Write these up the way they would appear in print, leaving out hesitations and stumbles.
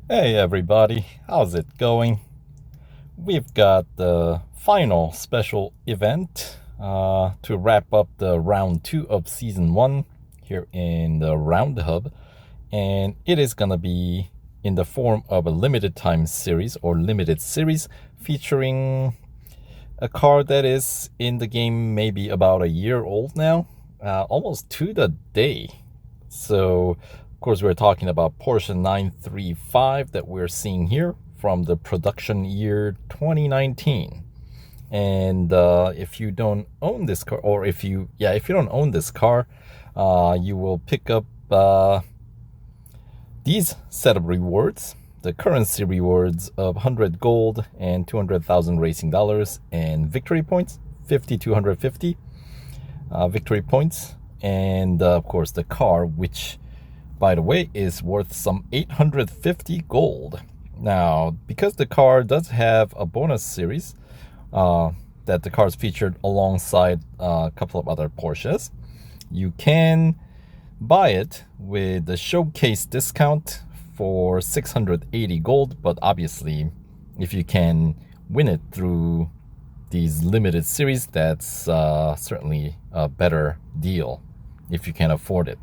Hey everybody, how's it going? We've got the final special event to wrap up the round 2 of season 1 here in the Round Hub, and it is gonna be in the form of a limited time series or limited series featuring a car that is in the game maybe about a year old now, almost to the day. So, of course, we're talking about Porsche 935 that we're seeing here from the production year 2019. And if you don't own this car, or if you don't own this car, you will pick up these set of rewards. The currency rewards of 100 gold and 200,000 racing dollars, and victory points, 5,250 victory points, and of course the car, which by the way is worth some 850 gold. Now, because the car does have a bonus series that the car is featured alongside a couple of other Porsches, you can buy it with the showcase discount for 680 gold. But obviously, if you can win it through these limited series, that's certainly a better deal if you can afford it.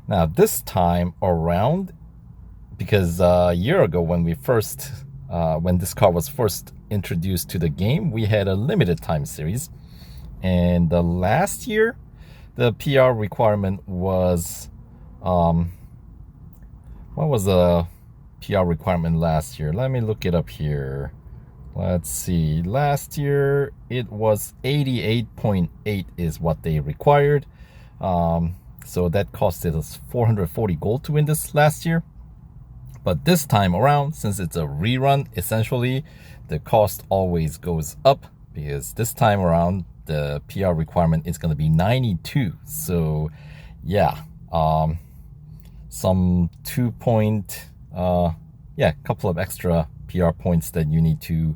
Now, this time around, because a year ago when when this car was first introduced to the game, we had a limited time series, and last year the PR requirement was what was the PR requirement last year? Let me look it up here. Let's see. Last year it was 88.8 is what they required. So that costed us 440 gold to win this last year. But this time around, since it's a rerun, essentially the cost always goes up, because this time around the PR requirement is going to be 92. So yeah, some a couple of extra PR points that you need to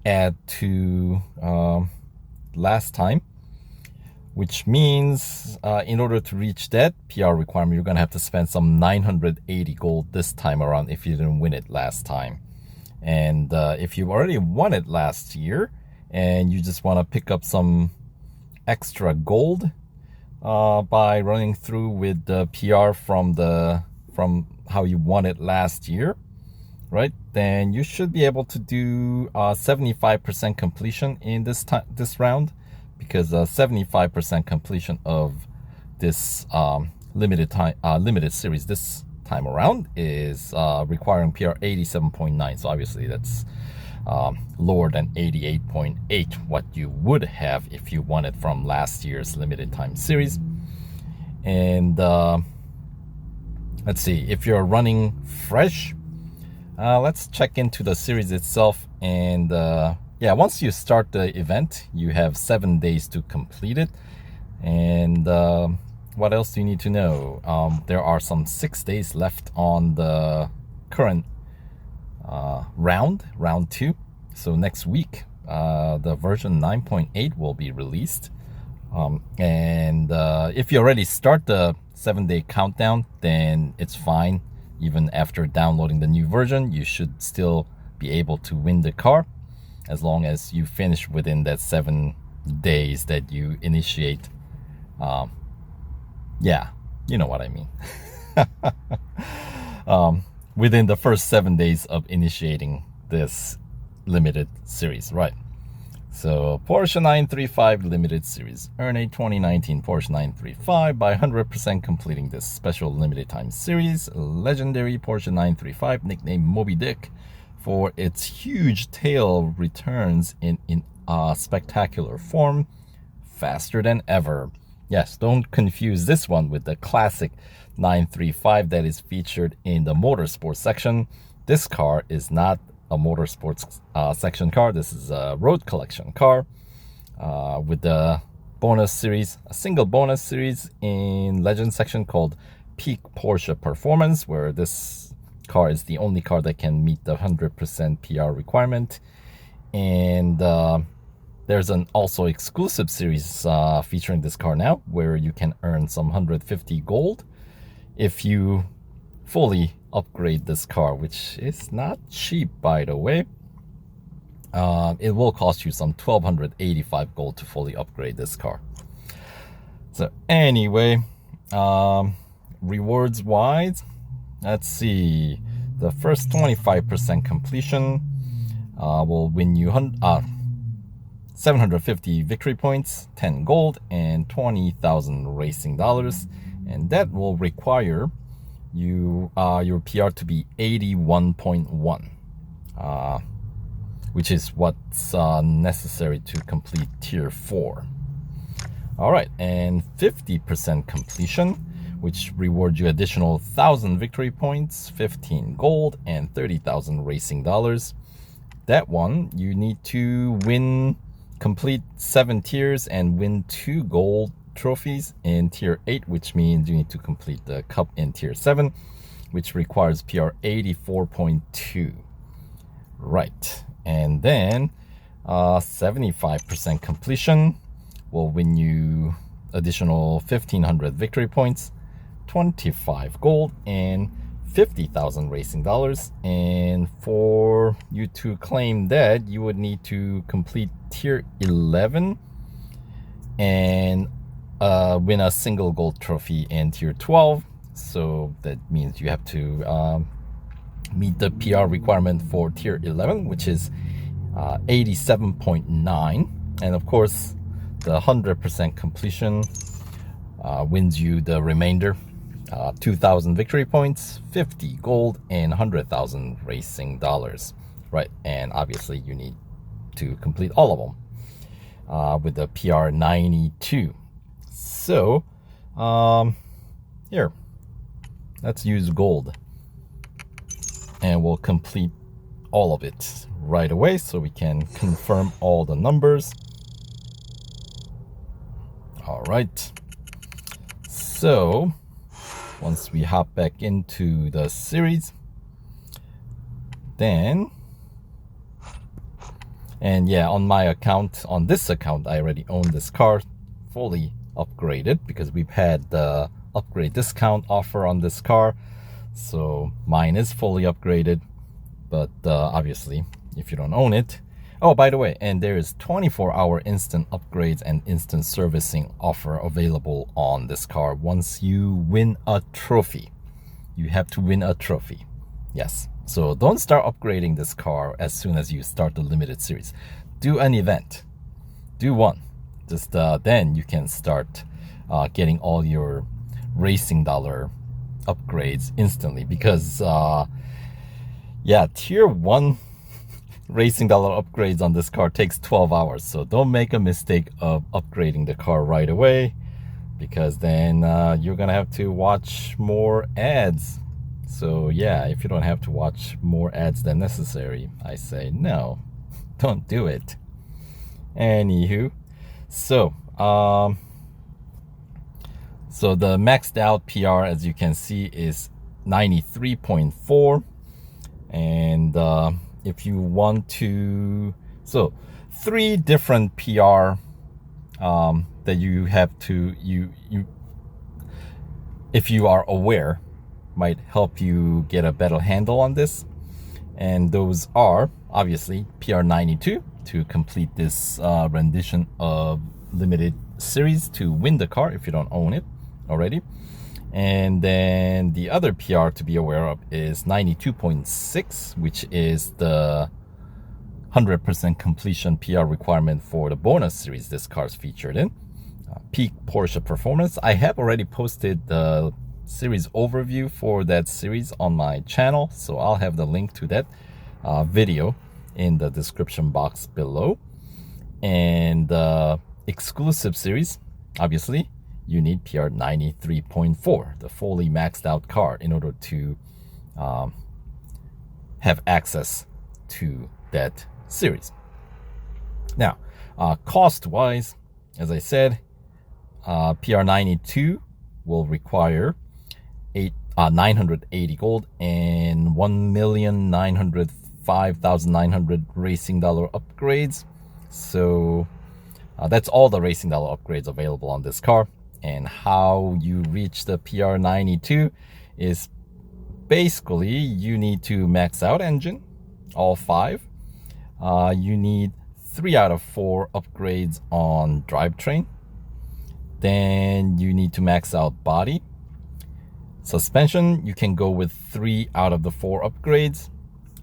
add to last time, which means in order to reach that PR requirement, you're going to have to spend some 980 gold this time around if you didn't win it last time. And if you already won it last year and you just want to pick up some extra gold by running through with the PR from how you won it last year, right? Then you should be able to do 75% completion in this round, because 75% completion of this limited series this time around is requiring PR 87.9. So obviously that's lower than 88.8, what you would have if you won it from last year's limited time series. And let's see, if you're running fresh, let's check into the series itself. And once you start the event, you have 7 days to complete it. And what else do you need to know? There are some 6 days left on the current round 2. So next week, the version 9.8 will be released. And if you already start the 7-day countdown, then it's fine. Even after downloading the new version, you should still be able to win the car, as long as you finish within that 7 days that you initiate. You know what I mean. Within the first 7 days of initiating this limited series, right? So Porsche 935 limited series. Earn a 2019 Porsche 935 by 100% completing this special limited time series. Legendary Porsche 935, nicknamed Moby Dick, for its huge tail returns in spectacular form, faster than ever. Yes, don't confuse this one with the classic 935 that is featured in the motorsports section. This car is not a motorsports section car. This is a road collection car with the bonus series, a single bonus series in Legend section called Peak Porsche Performance, where this car is the only car that can meet the 100% PR requirement. And there's an also exclusive series featuring this car now, where you can earn some 150 gold if you fully upgrade this car, which is not cheap, by the way. It will cost you some 1,285 gold to fully upgrade this car. So anyway, rewards wise, let's see. The first 25% completion will win you 750 victory points, 10 gold, and 20,000 racing dollars, and that will require you your PR to be 81.1, which is what's necessary to complete tier 4. All right, and 50% completion, which rewards you additional 1,000 victory points, 15 gold, and 30,000 racing dollars. That one you need to complete 7 tiers and win 2 gold trophies in tier 8, which means you need to complete the cup in tier 7, which requires PR 84.2. Right, and then 75% completion will win you additional 1,500 victory points, 25 gold, and 50,000 racing dollars. And for you to claim that, you would need to complete tier 11 and win a single gold trophy in tier 12. So that means you have to meet the PR requirement for tier 11, which is 87.9. And of course, the 100% completion wins you the remainder, 2,000 victory points, 50 gold, and 100,000 racing dollars. Right, and obviously you need to complete all of them with the PR 92. So here, let's use gold, and we'll complete all of it right away so we can confirm all the numbers. All right, so once we hop back into the series, then, and yeah, on my account, on this account, I already own this car fully upgraded because we've had the upgrade discount offer on this car. So mine is fully upgraded, but obviously if you don't own it. Oh, by the way, and there is 24-hour instant upgrades and instant servicing offer available on this car once you win a trophy. You have to win a trophy. Yes. So don't start upgrading this car as soon as you start the limited series. Do an event. Do one. Just then you can start getting all your racing dollar upgrades instantly, because yeah, tier 1 racing dollar upgrades on this car takes 12 hours. So don't make a mistake of upgrading the car right away, because then you're gonna have to watch more ads. So yeah, if you don't have to watch more ads than necessary, I say no, don't do it. Anywho, so so the maxed out PR, as you can see, is 93.4. And if you want to, so 3 different PR that you have to, if you are aware, might help you get a better handle on this. And those are obviously PR 92 to complete this rendition of limited series to win the car if you don't own it already. And then the other PR to be aware of is 92.6, which is the 100% completion PR requirement for the bonus series this car is featured in. Peak Porsche Performance. I have already posted the series overview for that series on my channel, so I'll have the link to that video in the description box below. And exclusive series, obviously you need PR 93.4, the fully maxed out car, in order to have access to that series. Now, cost wise, as I said, PR 92 will require 980 gold and 1,905,900 racing dollar upgrades. So that's all the racing dollar upgrades available on this car. And how you reach the PR 92 is basically you need to max out engine, all 5. You need 3 out of 4 upgrades on drivetrain. Then you need to max out body. Suspension, you can go with 3 out of the 4 upgrades.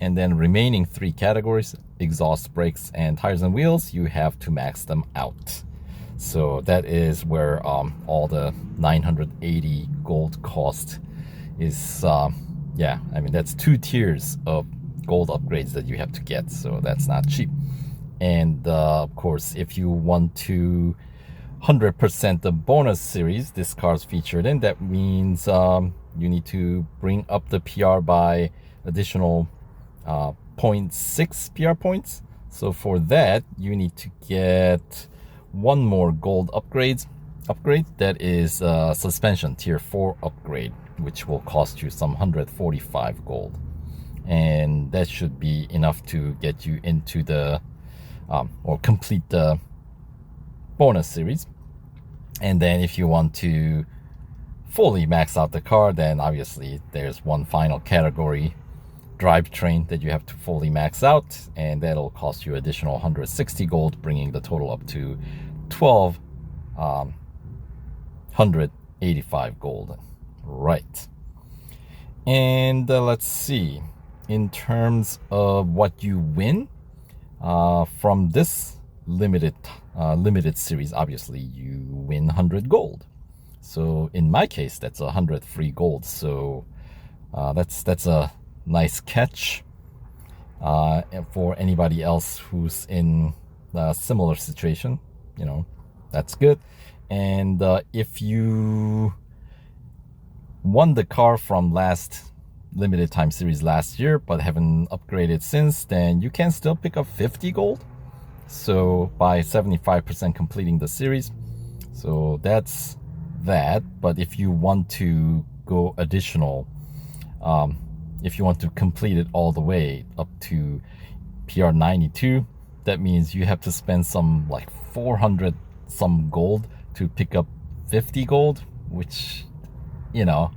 And then remaining 3 categories, exhaust, brakes, and tires and wheels, you have to max them out. So that is where all the 980 gold cost is. Yeah, I mean, that's 2 tiers of gold upgrades that you have to get, so that's not cheap. And of course, if you want to 100% the bonus series this car's featured in, that means you need to bring up the PR by additional 0.6 PR points. So for that, you need to get 1 more gold upgrade. That is suspension tier 4 upgrade, which will cost you some 145 gold. And that should be enough to get you into the or complete the bonus series. And then if you want to fully max out the car, then obviously there's one final category, drivetrain, that you have to fully max out, and that'll cost you additional 160 gold, bringing the total up to 1,285 gold. Right. And let's see, in terms of what you win from this limited series, obviously you win 100 gold. So in my case, that's 100 free gold. So that's a nice catch for anybody else who's in a similar situation. You know, that's good. And if you won the car from last limited time series last year but haven't upgraded since, then you can still pick up 50 gold. So by 75% completing the series. So that's that. But if you want to go additional, if you want to complete it all the way up to PR 92, that means you have to spend some like 400 some gold to pick up 50 gold, which, you know,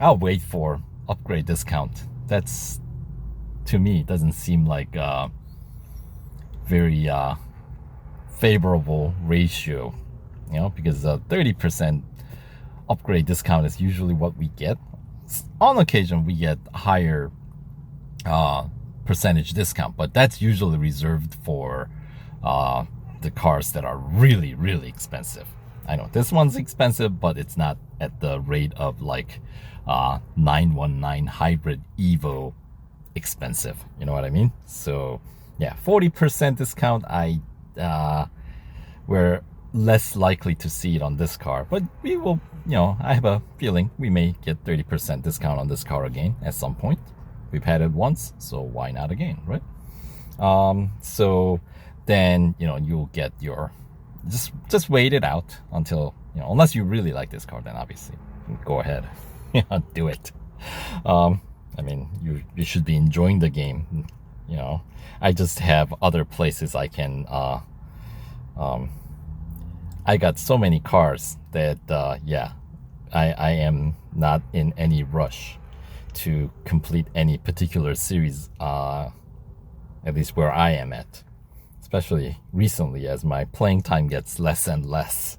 I'll wait for upgrade discount. That's, to me, doesn't seem like a very favorable ratio, you know, because 30% upgrade discount is usually what we get. On occasion, we get higher percentage discount, but that's usually reserved for the cars that are really, really expensive. I know this one's expensive, but it's not at the rate of like 919 hybrid Evo expensive. You know what I mean? So yeah, 40% discount. We're less likely to see it on this car, but we will, you know, I have a feeling we may get 30% discount on this car again at some point. We've had it once, so why not again, right? So then, you know, you'll get your, just wait it out until, you know, unless you really like this car, then obviously go ahead. Do it. I mean, you should be enjoying the game. You know, I just have other places I can I got so many cars that yeah, I am not in any rush to complete any particular series, at least where I am at, especially recently as my playing time gets less and less.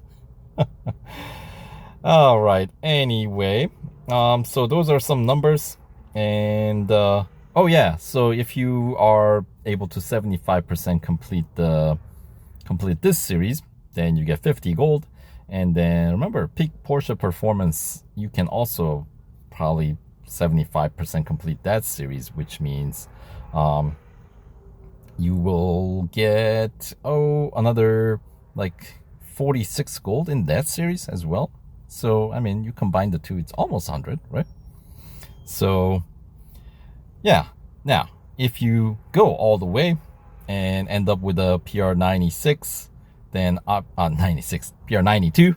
All right, anyway, so those are some numbers. And oh yeah, so if you are able to 75% complete this series, then you get 50 gold. And then remember, peak Porsche performance, you can also probably 75% complete that series, which means you will get another like 46 gold in that series as well. So I mean, you combine the two, it's almost 100, right? So yeah, now if you go all the way and end up with a PR 96, then PR 92,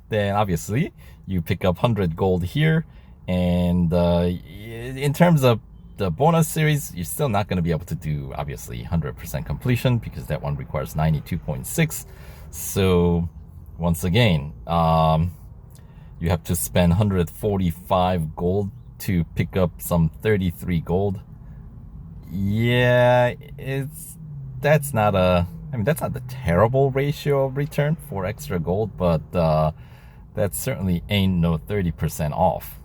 then obviously you pick up 100 gold here. And in terms of the bonus series, you're still not going to be able to do obviously 100% completion because that one requires 92.6. So once again, you have to spend 145 gold to pick up some 33 gold. Yeah, that's not a terrible ratio of return for extra gold, but that certainly ain't no 30% off.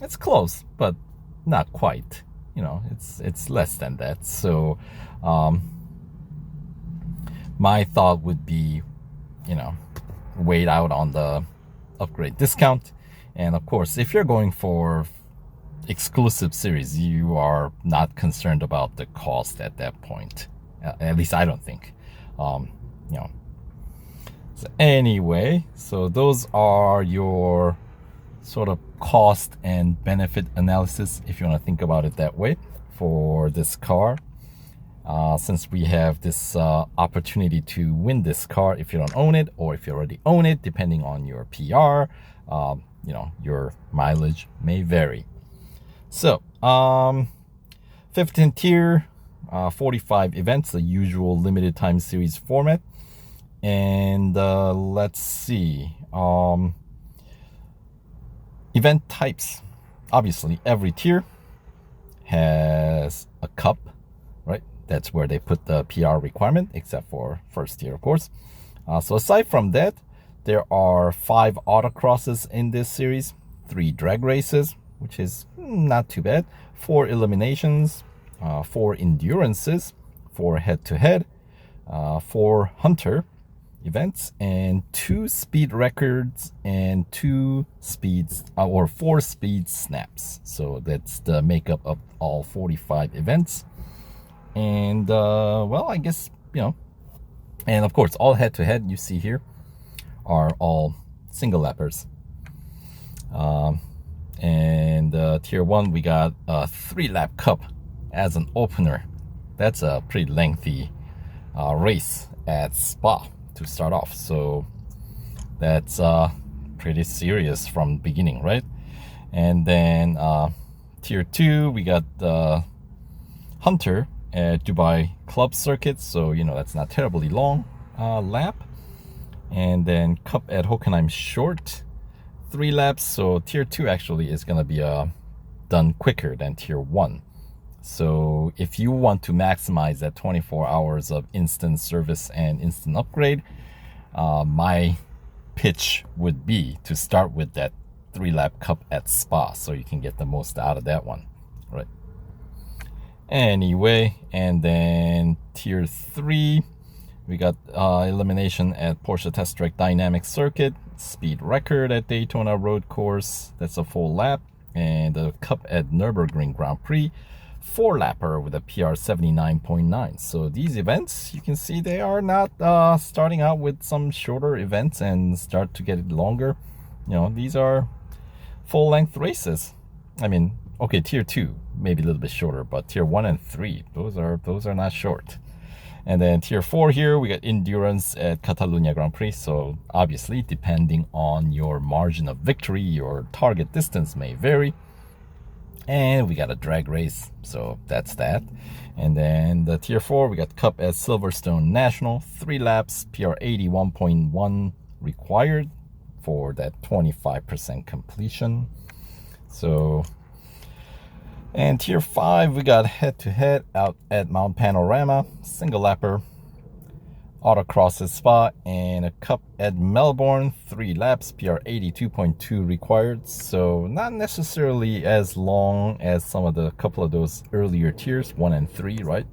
It's close, but not quite. It's less than that. So my thought would be, wait out on the upgrade discount. And of course, if you're going for exclusive series, you are not concerned about the cost at that point. At least I don't think. So anyway, so those are your sort of cost and benefit analysis, if you want to think about it that way, for this car. Since we have this opportunity to win this car if you don't own it, or if you already own it, depending on your PR, your mileage may vary. So 15th tier, 45 events, the usual limited time series format. And let's see, event types. Obviously every tier has a cup, right? That's where they put the PR requirement, except for first tier, of course. So aside from that, there are 5 autocrosses in this series, 3 drag races, which is not too bad, 4 eliminations, 4 endurances, 4 head-to-head, 4 hunter events, and 2 speed records and 2 speeds or 4 speed snaps. So that's the makeup of all 45 events. And well, I guess, and of course all head-to-head you see here are all single lappers. And tier 1, we got a 3-lap cup as an opener. That's a pretty lengthy race at Spa to start off, so that's pretty serious from the beginning, right? And then tier 2, we got the Hunter at Dubai Club Circuit, so that's not terribly long lap. And then Cup at Hockenheim Short, 3 laps. So tier 2 actually is gonna be done quicker than tier 1. So if you want to maximize that 24 hours of instant service and instant upgrade, my pitch would be to start with that 3-lap cup at Spa, so you can get the most out of that one, right? Anyway, and then tier 3, we got elimination at Porsche Test Track Dynamic Circuit, speed record at Daytona Road Course, that's a full lap, and the cup at Nürburgring Grand Prix, 4-lapper with a PR 79.9. So these events, you can see they are not starting out with some shorter events and start to get longer. These are full-length races. I mean, okay, tier 2 maybe a little bit shorter, but tier 1 and 3, those are not short. And then tier 4 here, we got endurance at Catalunya Grand Prix. So obviously, depending on your margin of victory, your target distance may vary. And we got a drag race, so that's that. And then the tier 4, we got Cup at Silverstone National, 3 laps, PR 81.1 required for that 25% completion. So, and tier 5, we got head-to-head out at Mount Panorama, single lapper, Autocross at Spa, and a Cup at Melbourne, 3 laps, PR 82.2 required. So not necessarily as long as some of the couple of those earlier tiers, 1 and 3, right?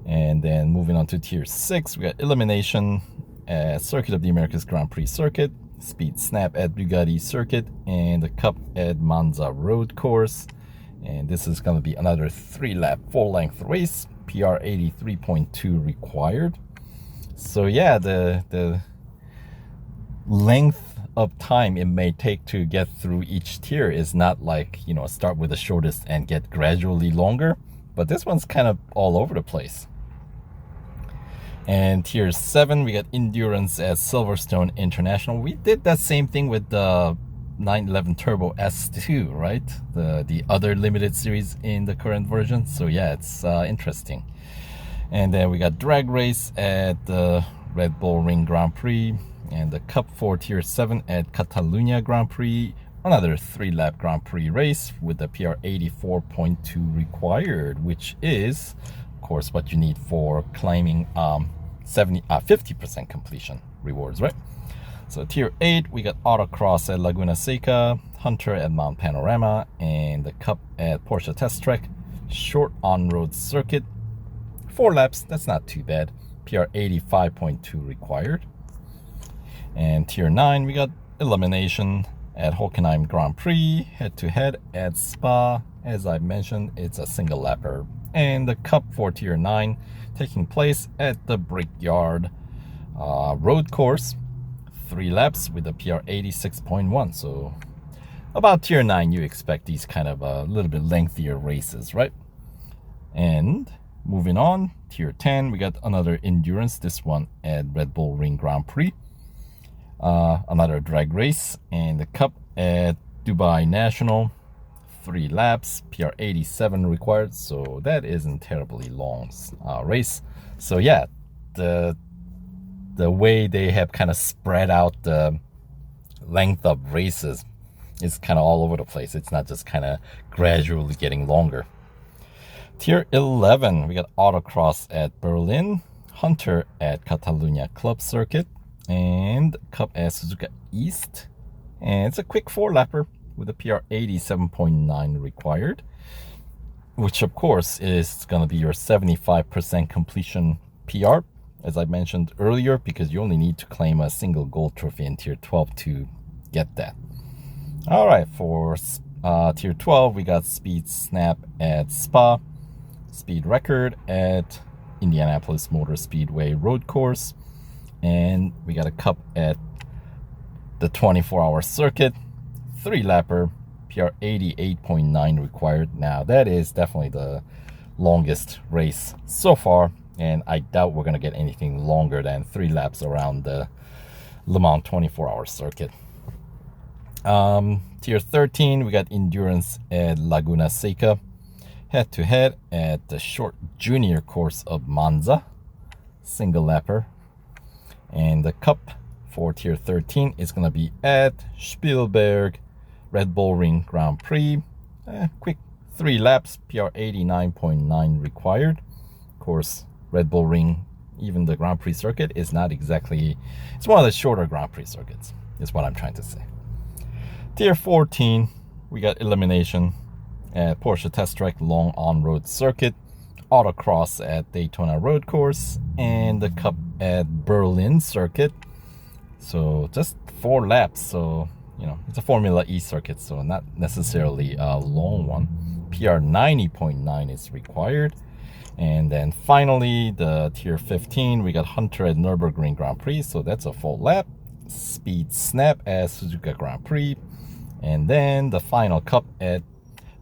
And then moving on to tier 6, we got elimination at Circuit of the Americas Grand Prix Circuit, speed snap at Bugatti Circuit, and the Cup at Monza Road Course. And this is going to be another 3-lap full-length race, PR 83.2 required. So yeah, the length of time it may take to get through each tier is not like, start with the shortest and get gradually longer, but this one's kind of all over the place. And tier 7, we got endurance at Silverstone International. We did that same thing with the 911 Turbo S2, right? The other limited series in the current version. So yeah, it's interesting. And then we got drag race at the Red Bull Ring Grand Prix, And the Cup for Tier 7 at Catalunya Grand Prix, another 3-lap Grand Prix race with the PR 84.2 required, which is, of course, what you need for claiming 50% completion rewards, right? So Tier 8, we got Autocross at Laguna Seca, Hunter at Mount Panorama, and the Cup at Porsche Test Track, short on-road circuit. 4 laps, that's not too bad. PR 85.2 required. And Tier 9, we got Elimination at Hockenheim Grand Prix, head-to-head at Spa. As I mentioned, it's a single lapper. And the Cup for Tier 9 taking place at the Brickyard road course. 3 laps with a PR 86.1. So about Tier 9, you expect these kind of a little bit lengthier races, right? And moving on, Tier 10, we got another endurance, this one at Red Bull Ring Grand Prix. Another drag race, and the Cup at Dubai National, 3 laps, PR 87 required, so that isn't terribly long race. So yeah, the way they have kind of spread out the length of races is kind of all over the place. It's not just kind of gradually getting longer. Tier 11, we got Autocross at Berlin, Hunter at Catalunya Club Circuit, and Cup at Suzuka East. And it's a quick 4-lapper with a PR 87.9 required, which of course is going to be your 75% completion PR, as I mentioned earlier, because you only need to claim a single gold trophy in Tier 12 to get that. All right, for Tier 12, we got Speed Snap at Spa, Speed Record at Indianapolis Motor Speedway Road Course, and we got a Cup at the 24-hour circuit, 3-lapper, PR 88.9 required. Now, that is definitely the longest race so far, and I doubt we're going to get anything longer than 3 laps around the Le Mans 24-hour circuit. Tier 13, we got Endurance at Laguna Seca, head-to-head at the short junior course of Monza, single lapper. And the Cup for Tier 13 is going to be at Spielberg Red Bull Ring Grand Prix. Quick 3 laps, PR 89.9 required. Of course, Red Bull Ring, even the Grand Prix circuit, is not exactly... It's one of the shorter Grand Prix circuits, is what I'm trying to say. Tier 14, we got Elimination at Porsche Test Track Long On-Road Circuit, Autocross at Daytona Road Course, and the Cup at Berlin Circuit. So just 4 laps, so it's a Formula E circuit, so not necessarily a long one. PR 90.9 is required. And then finally, the Tier 15, we got Hunter at Nürburgring Grand Prix, so that's a full lap. Speed Snap at Suzuka Grand Prix. And then the final Cup at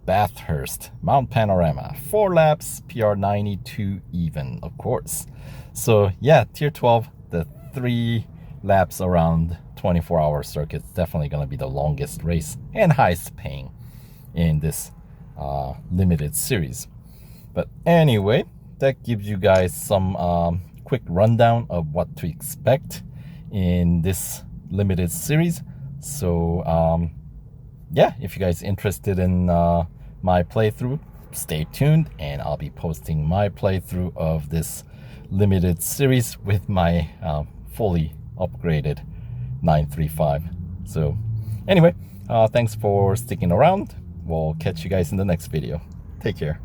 Bathurst Mount Panorama, 4 laps, PR 92 even, of course. So yeah, Tier 12, the 3 laps around 24-hour circuit's definitely going to be the longest race and highest paying in this limited series. But anyway, that gives you guys some quick rundown of what to expect in this limited series. So yeah, if you guys are interested in my playthrough, stay tuned, and I'll be posting my playthrough of this limited series with my fully upgraded 935. So anyway, thanks for sticking around. We'll catch you guys in the next video. Take care.